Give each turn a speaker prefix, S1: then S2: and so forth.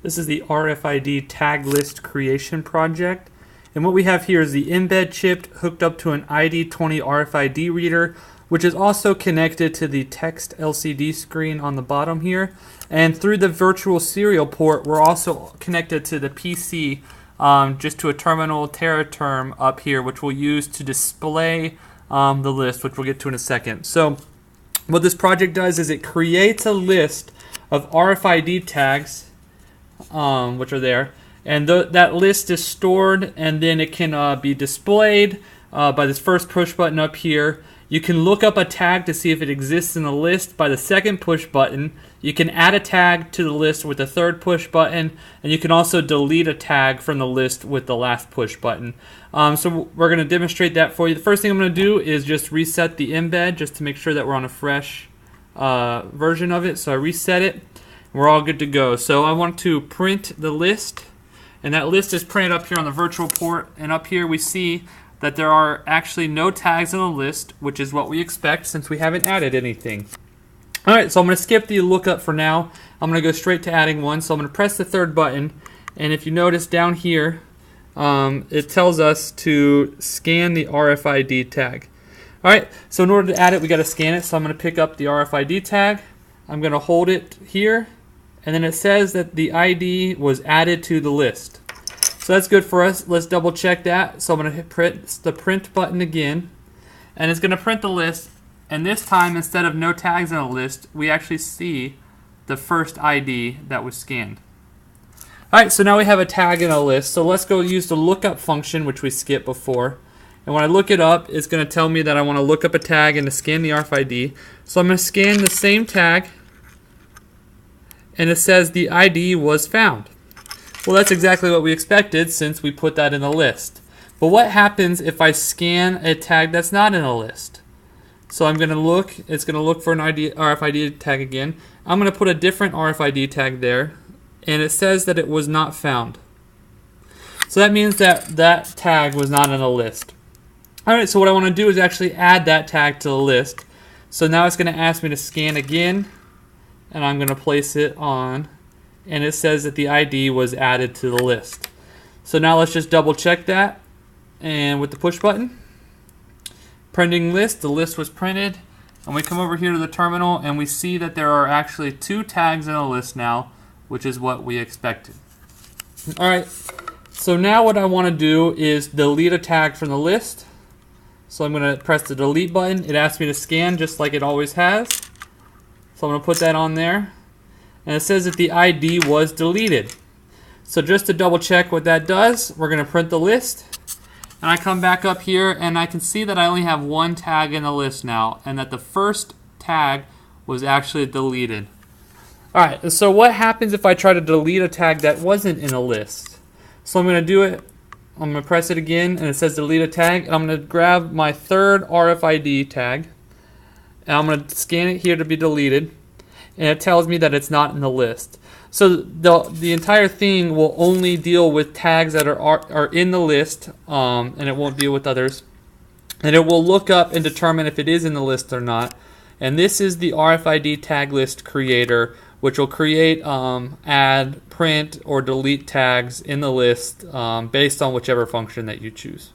S1: This is the RFID Tag List Creation project. And what we have here is the embed chip hooked up to an ID20 RFID reader, which is also connected to the text LCD screen on the bottom here. And through the virtual serial port, we're also connected to the PC, just to a terminal Terraterm up here, which we'll use to display the list, which we'll get to in a second. So what this project does is it creates a list of RFID tags, which are there, and that list is stored, and then it can be displayed by this first push button up here. You can look up a tag to see if it exists in the list by the second push button. You can add a tag to the list with the third push button, and you can also delete a tag from the list with the last push button. So we're going to demonstrate that for you. The first thing I'm going to do is just reset the embed just to make sure that we're on a fresh version of it. So I reset it. We're all good to go. So I want to print the list, and that list is printed up here on the virtual port, and up here we see that there are actually no tags on the list, which is what we expect since we haven't added anything. Alright, so I'm going to skip the lookup for now. I'm going to go straight to adding one. So I'm going to press the third button, and if you notice down here, it tells us to scan the RFID tag. Alright, so in order to add it, we got to scan it. So I'm going to pick up the RFID tag. I'm going to hold it here, and then it says that the ID was added to the list. So that's good for us. Let's double check that. So I'm going to hit the print button again, and it's going to print the list. And this time, instead of no tags on the list, we actually see the first ID that was scanned. Alright, so now we have a tag in a list. So let's go use the lookup function, which we skipped before. And when I look it up, it's going to tell me that I want to look up a tag and to scan the RFID. So I'm going to scan the same tag, and it says the ID was found. Well, that's exactly what we expected since we put that in the list. But what happens if I scan a tag that's not in a list? So I'm going to look, it's going to look for an RFID tag again. I'm going to put a different RFID tag there, and it says that it was not found. So that means that that tag was not in a list. Alright, so what I want to do is actually add that tag to the list. So now it's going to ask me to scan again, and I'm going to place it on, and it says that the ID was added to the list. So now let's just double check that, and with the push button, printing list, the list was printed, and we come over here to the terminal, and we see that there are actually 2 tags in the list now, which is what we expected. Alright, so now what I want to do is delete a tag from the list. So I'm going to press the delete button. It asks me to scan just like it always has. So I'm going to put that on there. And it says that the ID was deleted. So just to double check what that does, we're going to print the list. And I come back up here, and I can see that I only have 1 tag in the list now, and that the first tag was actually deleted. Alright, so what happens if I try to delete a tag that wasn't in a list? So I'm going to do it. I'm going to press it again, and it says delete a tag, and I'm going to grab my third RFID tag, and I'm going to scan it here to be deleted, and it tells me that it's not in the list. So the entire thing will only deal with tags that are in the list, and it won't deal with others. And it will look up and determine if it is in the list or not. And this is the RFID Tag List Creator, which will create, add, print, or delete tags in the list based on whichever function that you choose.